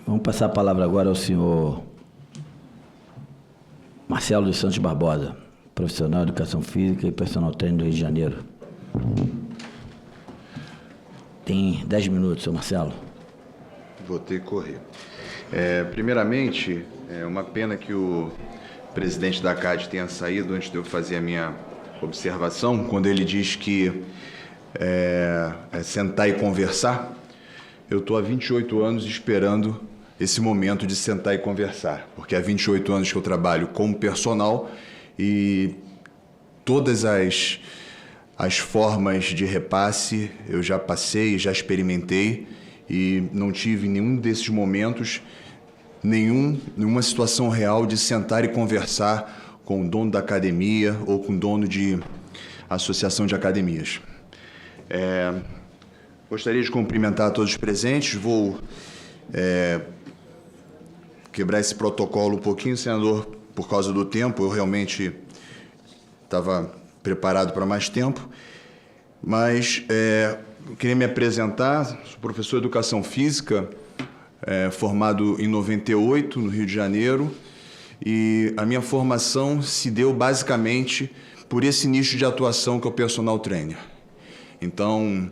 Vamos passar a palavra agora ao senhor Marcelo dos Santos Barbosa, profissional de Educação Física e personal trainer do Rio de Janeiro. Tem 10 minutos, senhor Marcelo. Vou ter que correr. Primeiramente, é uma pena que o presidente da CAD tenha saído antes de eu fazer a minha observação, quando ele diz que é sentar e conversar. Eu estou há 28 anos esperando esse momento de sentar e conversar, porque há 28 anos que eu trabalho como personal e todas as formas de repasse eu já passei, já experimentei e não tive nenhum desses momentos, nenhuma situação real de sentar e conversar com o dono da academia ou com o dono de associação de academias. Gostaria de cumprimentar todos os presentes. Vou quebrar esse protocolo um pouquinho, senador, por causa do tempo. Eu realmente estava preparado para mais tempo, mas eu queria me apresentar. Sou professor de Educação Física, formado em 98, no Rio de Janeiro, e a minha formação se deu basicamente por esse nicho de atuação que é o personal trainer. Então,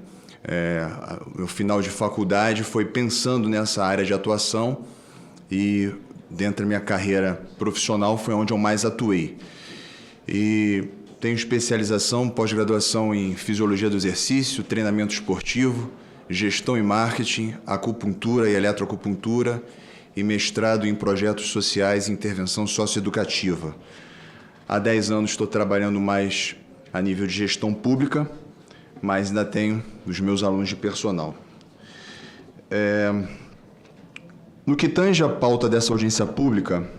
o final de faculdade foi pensando nessa área de atuação e dentro da minha carreira profissional foi onde eu mais atuei. E tenho especialização, pós-graduação em Fisiologia do Exercício, treinamento esportivo, gestão e marketing, acupuntura e eletroacupuntura e mestrado em projetos sociais e intervenção socioeducativa. Há 10 anos estou trabalhando mais a nível de gestão pública, mas ainda tenho os meus alunos de personal. No que tange a pauta dessa audiência pública,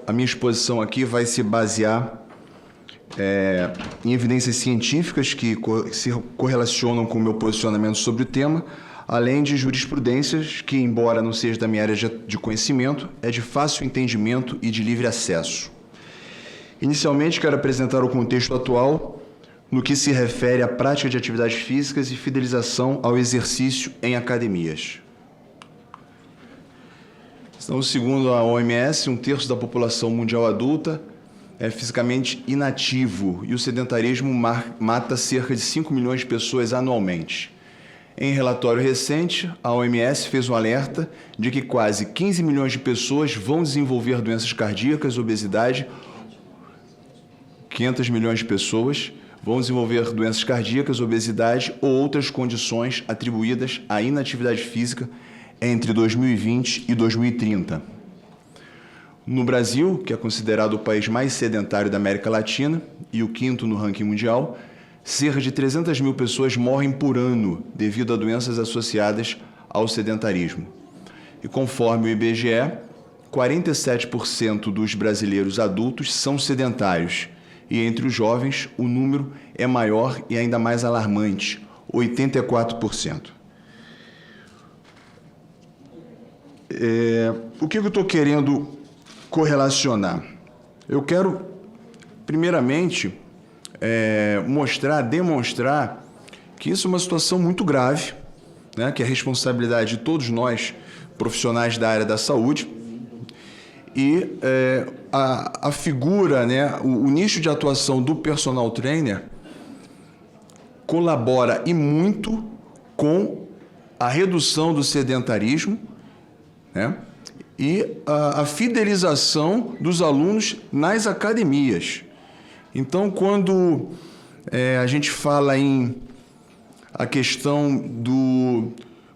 a minha exposição aqui vai se basear em evidências científicas que se correlacionam com o meu posicionamento sobre o tema, além de jurisprudências que, embora não seja da minha área de conhecimento, é de fácil entendimento e de livre acesso. Inicialmente, quero apresentar o contexto atual no que se refere à prática de atividades físicas e fidelização ao exercício em academias. Então, segundo a OMS, 1/3 da população mundial adulta é fisicamente inativo e o sedentarismo mata cerca de 5 milhões de pessoas anualmente. Em relatório recente, a OMS fez um alerta de que quase 15 milhões de pessoas vão desenvolver doenças cardíacas, obesidade, 500 milhões de pessoas vão desenvolver doenças cardíacas, obesidade ou outras condições atribuídas à inatividade física entre 2020 e 2030. No Brasil, que é considerado o país mais sedentário da América Latina e o 5º no ranking mundial, cerca de 300 mil pessoas morrem por ano devido a doenças associadas ao sedentarismo. E conforme o IBGE, 47% dos brasileiros adultos são sedentários e entre os jovens o número é maior e ainda mais alarmante, 84%. O que eu estou querendo correlacionar? Eu quero, primeiramente, demonstrar que isso é uma situação muito grave, né, que é a responsabilidade de todos nós, profissionais da área da saúde, e a figura, né, o nicho de atuação do personal trainer colabora e muito com a redução do sedentarismo, né, e a fidelização dos alunos nas academias. Então, quando a gente fala em a questão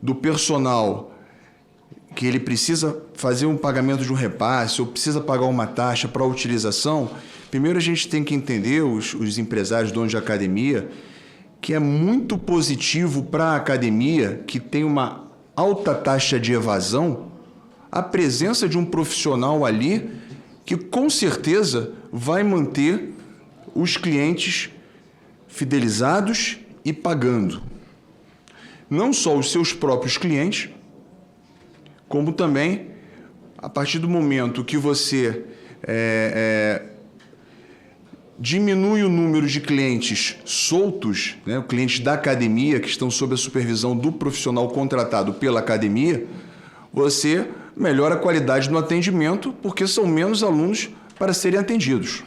do personal, que ele precisa fazer um pagamento de um repasse ou precisa pagar uma taxa para a utilização, primeiro a gente tem que entender, os empresários, donos de academia, que é muito positivo para a academia, que tem uma alta taxa de evasão, a presença de um profissional ali que com certeza vai manter os clientes fidelizados e pagando. Não só os seus próprios clientes, como também, a partir do momento que você diminui o número de clientes soltos, né, clientes da academia que estão sob a supervisão do profissional contratado pela academia, você melhora a qualidade do atendimento, porque são menos alunos para serem atendidos.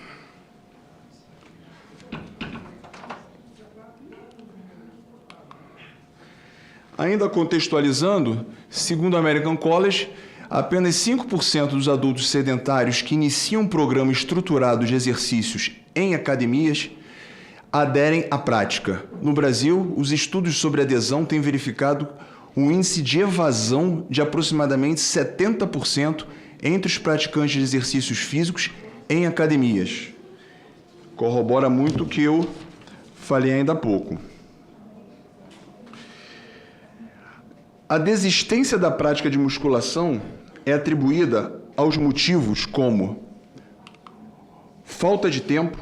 Ainda contextualizando, segundo a American College, apenas 5% dos adultos sedentários que iniciam um programa estruturado de exercícios em academias aderem à prática. No Brasil, os estudos sobre adesão têm verificado um índice de evasão de aproximadamente 70% entre os praticantes de exercícios físicos em academias. Corrobora muito o que eu falei ainda há pouco. A desistência da prática de musculação é atribuída aos motivos como falta de tempo,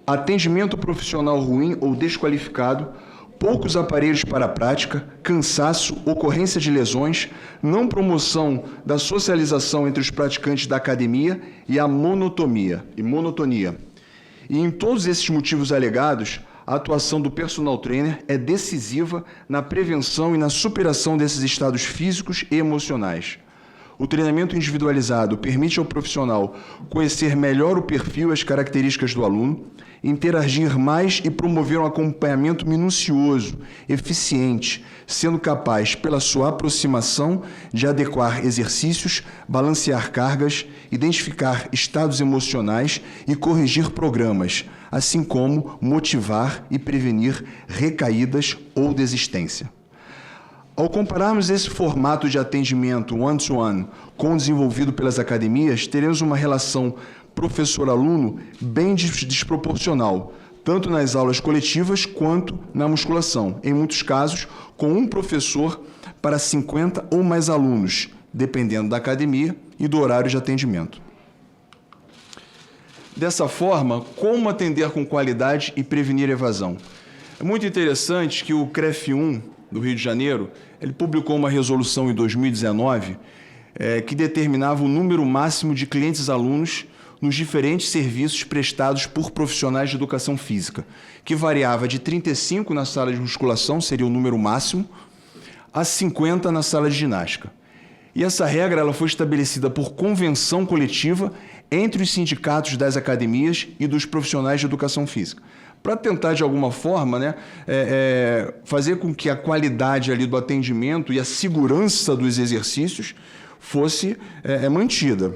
atendimento profissional ruim ou desqualificado, poucos aparelhos para a prática, cansaço, ocorrência de lesões, não promoção da socialização entre os praticantes da academia e a monotonia. E em todos esses motivos alegados, a atuação do personal trainer é decisiva na prevenção e na superação desses estados físicos e emocionais. O treinamento individualizado permite ao profissional conhecer melhor o perfil e as características do aluno, interagir mais e promover um acompanhamento minucioso, eficiente, sendo capaz, pela sua aproximação, de adequar exercícios, balancear cargas, identificar estados emocionais e corrigir programas, assim como motivar e prevenir recaídas ou desistência. Ao compararmos esse formato de atendimento one-to-one com o desenvolvido pelas academias, teremos uma relação professor-aluno bem desproporcional, tanto nas aulas coletivas quanto na musculação, em muitos casos com um professor para 50 ou mais alunos, dependendo da academia e do horário de atendimento. Dessa forma, como atender com qualidade e prevenir evasão? É muito interessante que o CREF1, do Rio de Janeiro, ele publicou uma resolução em 2019 que determinava o número máximo de clientes-alunos nos diferentes serviços prestados por profissionais de educação física, que variava de 35 na sala de musculação, seria o número máximo, a 50 na sala de ginástica. E essa regra ela foi estabelecida por convenção coletiva entre os sindicatos das academias e dos profissionais de educação física, para tentar, de alguma forma, fazer com que a qualidade ali do atendimento e a segurança dos exercícios fosse mantida.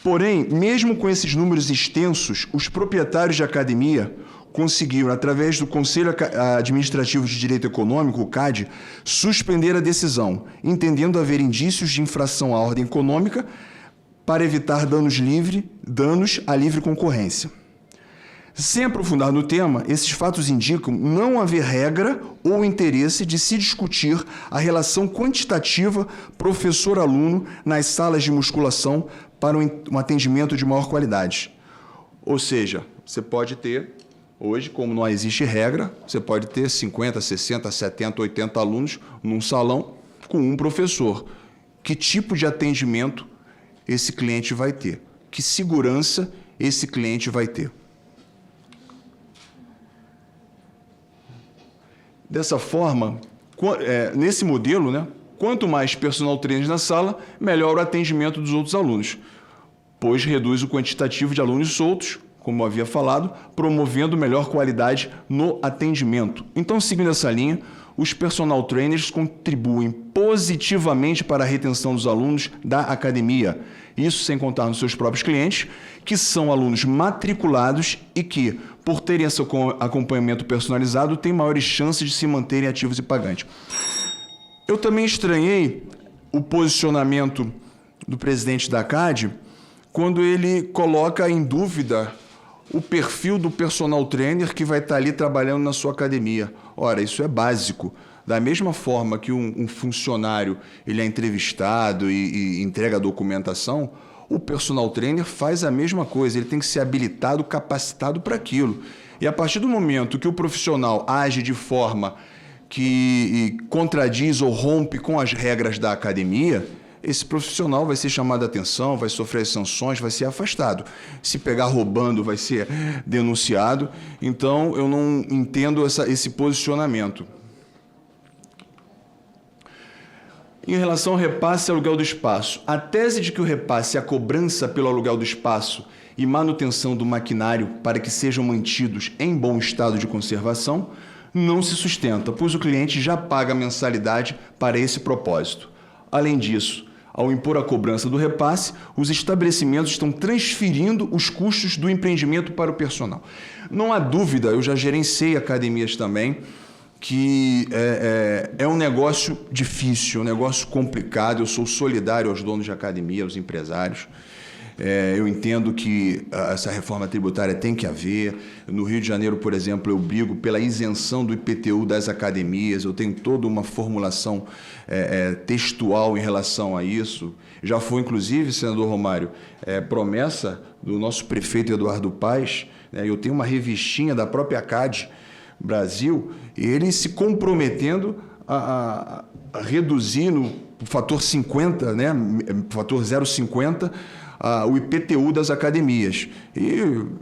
Porém, mesmo com esses números extensos, os proprietários de academia conseguiram, através do Conselho Administrativo de Direito Econômico, o CAD, suspender a decisão, entendendo haver indícios de infração à ordem econômica para evitar danos à livre concorrência. Sem aprofundar no tema, esses fatos indicam não haver regra ou interesse de se discutir a relação quantitativa professor-aluno nas salas de musculação para um atendimento de maior qualidade. Ou seja, você pode ter, hoje, como não existe regra, você pode ter 50, 60, 70, 80 alunos num salão com um professor. Que tipo de atendimento esse cliente vai ter? Que segurança esse cliente vai ter? Dessa forma, nesse modelo, quanto mais personal trainers na sala, melhor o atendimento dos outros alunos, pois reduz o quantitativo de alunos soltos, como eu havia falado, promovendo melhor qualidade no atendimento. Então, seguindo essa linha, os personal trainers contribuem positivamente para a retenção dos alunos da academia. Isso sem contar nos seus próprios clientes, que são alunos matriculados e que, por terem esse acompanhamento personalizado, têm maiores chances de se manterem ativos e pagantes. Eu também estranhei o posicionamento do presidente da CAD quando ele coloca em dúvida o perfil do personal trainer que vai estar ali trabalhando na sua academia. Ora, isso é básico. Da mesma forma que um funcionário ele é entrevistado e entrega a documentação, o personal trainer faz a mesma coisa. Ele tem que ser habilitado, capacitado para aquilo. E a partir do momento que o profissional age de forma que contradiz ou rompe com as regras da academia, esse profissional vai ser chamado a atenção, vai sofrer sanções, vai ser afastado. Se pegar roubando, vai ser denunciado. Então, eu não entendo esse posicionamento. Em relação ao repasse e aluguel do espaço, a tese de que o repasse é a cobrança pelo aluguel do espaço e manutenção do maquinário para que sejam mantidos em bom estado de conservação não se sustenta, pois o cliente já paga a mensalidade para esse propósito. Além disso, ao impor a cobrança do repasse, os estabelecimentos estão transferindo os custos do empreendimento para o personal. Não há dúvida, eu já gerenciei academias também, que é um negócio difícil, um negócio complicado. Eu sou solidário aos donos de academia, aos empresários. Eu entendo que essa reforma tributária tem que haver. No Rio de Janeiro, por exemplo, eu brigo pela isenção do IPTU das academias. Eu tenho toda uma formulação textual em relação a isso. Já foi, inclusive, senador Romário, promessa do nosso prefeito Eduardo Paes. Eu tenho uma revistinha da própria CAD Brasil, ele se comprometendo a reduzir no fator 50, né, fator 0,50, o IPTU das academias. E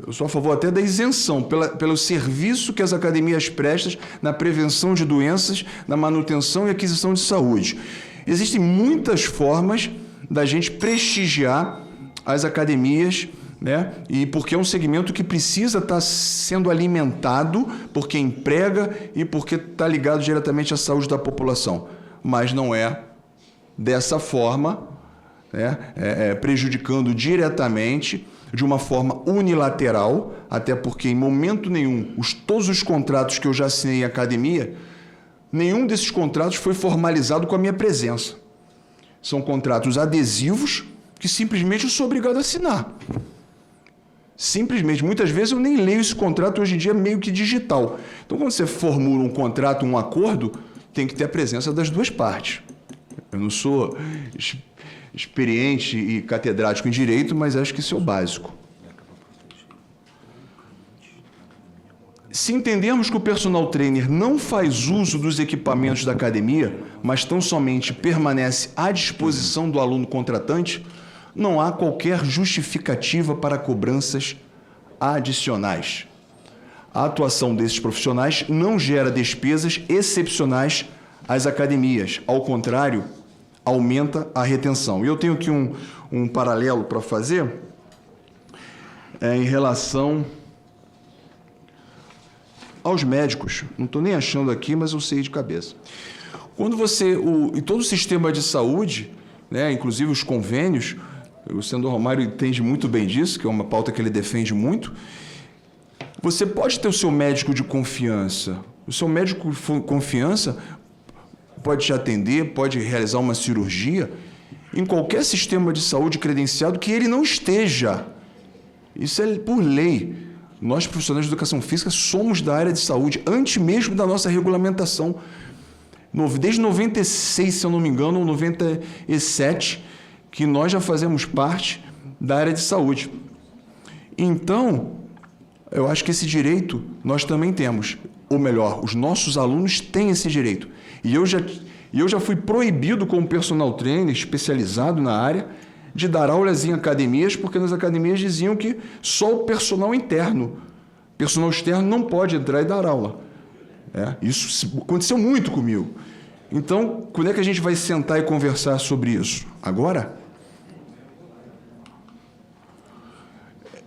eu sou a favor até da isenção, pelo serviço que as academias prestam na prevenção de doenças, na manutenção e aquisição de saúde. Existem muitas formas da gente prestigiar as academias, né? E porque é um segmento que precisa estar sendo alimentado, porque emprega e porque está ligado diretamente à saúde da população. Mas não é dessa forma, né? Prejudicando diretamente, de uma forma unilateral, até porque em momento nenhum, todos os contratos que eu já assinei em academia, nenhum desses contratos foi formalizado com a minha presença. São contratos adesivos que simplesmente eu sou obrigado a assinar. Simplesmente, muitas vezes eu nem leio esse contrato, hoje em dia é meio que digital. Então, quando você formula um contrato, um acordo, tem que ter a presença das duas partes. Eu não sou experiente e catedrático em direito, mas acho que isso é o básico. Se entendermos que o personal trainer não faz uso dos equipamentos da academia, mas tão somente permanece à disposição do aluno contratante, não há qualquer justificativa para cobranças adicionais. A atuação desses profissionais não gera despesas excepcionais às academias. Ao contrário, aumenta a retenção. E eu tenho aqui um paralelo para fazer em relação aos médicos. Não estou nem achando aqui, mas eu sei de cabeça. Quando em todo o sistema de saúde, né, inclusive os convênios, o senador Romário entende muito bem disso, que é uma pauta que ele defende muito. Você pode ter o seu médico de confiança. O seu médico de confiança pode te atender, pode realizar uma cirurgia em qualquer sistema de saúde credenciado que ele não esteja. Isso é por lei. Nós, profissionais de educação física, somos da área de saúde, antes mesmo da nossa regulamentação. Desde 96, se eu não me engano, ou 97, que nós já fazemos parte da área de saúde. Então, eu acho que esse direito nós também temos. Ou melhor, os nossos alunos têm esse direito. E eu já fui proibido como personal trainer especializado na área de dar aulas em academias, porque nas academias diziam que só o personal interno, personal externo não pode entrar e dar aula. Isso aconteceu muito comigo. Então, quando é que a gente vai sentar e conversar sobre isso? Agora?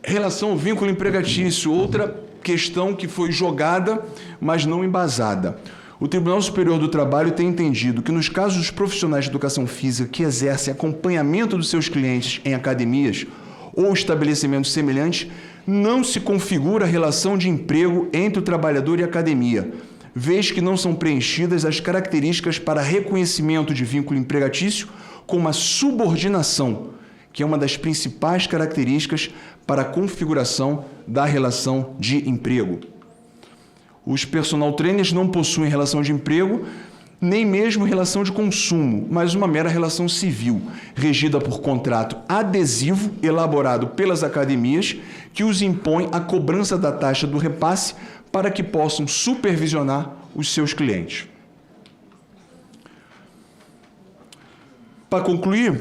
Em relação ao vínculo empregatício, outra questão que foi jogada, mas não embasada. O Tribunal Superior do Trabalho tem entendido que, nos casos dos profissionais de educação física que exercem acompanhamento dos seus clientes em academias ou estabelecimentos semelhantes, não se configura a relação de emprego entre o trabalhador e a academia, vez que não são preenchidas as características para reconhecimento de vínculo empregatício, como a subordinação, que é uma das principais características para a configuração da relação de emprego. Os personal trainers não possuem relação de emprego, nem mesmo relação de consumo, mas uma mera relação civil, regida por contrato adesivo elaborado pelas academias, que os impõe a cobrança da taxa do repasse para que possam supervisionar os seus clientes. Para concluir,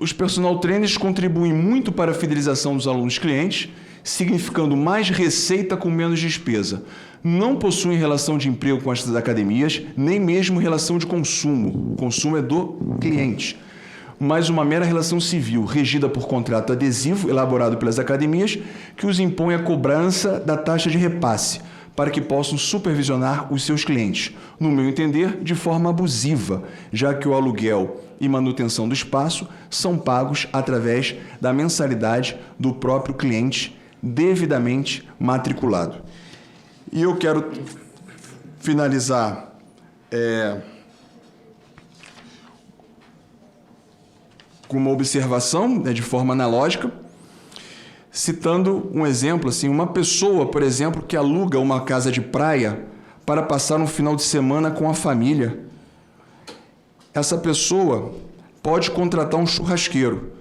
os personal trainers contribuem muito para a fidelização dos alunos clientes, significando mais receita com menos despesa. não possuem relação de emprego com estas academias, nem mesmo relação de consumo. O consumo é do cliente, mas uma mera relação civil, regida por contrato adesivo elaborado pelas academias, que os impõe a cobrança da taxa de repasse, para que possam supervisionar os seus clientes, no meu entender, de forma abusiva, já que o aluguel e manutenção do espaço são pagos através da mensalidade do próprio cliente devidamente matriculado. E eu quero finalizar com uma observação, de forma analógica, citando um exemplo, assim, uma pessoa, por exemplo, que aluga uma casa de praia para passar um final de semana com a família. Essa pessoa pode contratar um churrasqueiro,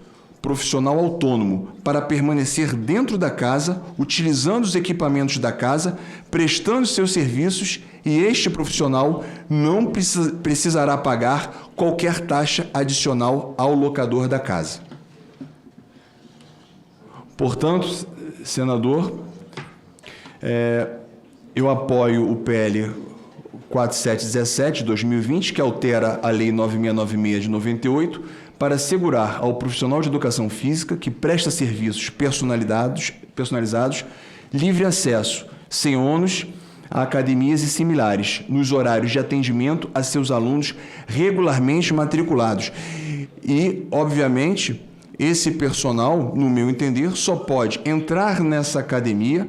profissional autônomo, para permanecer dentro da casa, utilizando os equipamentos da casa, prestando seus serviços, e este profissional não precisará pagar qualquer taxa adicional ao locador da casa. Portanto, senador, eu apoio o PL 4717 de 2020, que altera a Lei 9696 de 98, para assegurar ao profissional de educação física que presta serviços personalizados livre acesso, sem ônus, a academias e similares, nos horários de atendimento a seus alunos regularmente matriculados. E, obviamente, esse personal, no meu entender, só pode entrar nessa academia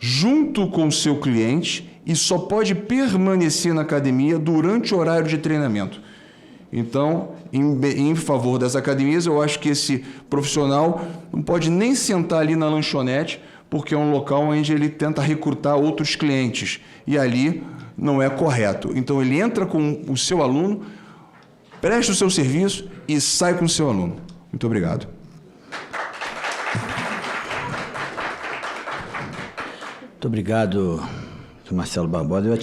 junto com o seu cliente e só pode permanecer na academia durante o horário de treinamento. Então, em favor das academias, eu acho que esse profissional não pode nem sentar ali na lanchonete, porque é um local onde ele tenta recrutar outros clientes, e ali não é correto. Então, ele entra com o seu aluno, presta o seu serviço e sai com o seu aluno. Muito obrigado. Muito obrigado, Marcelo Barbosa.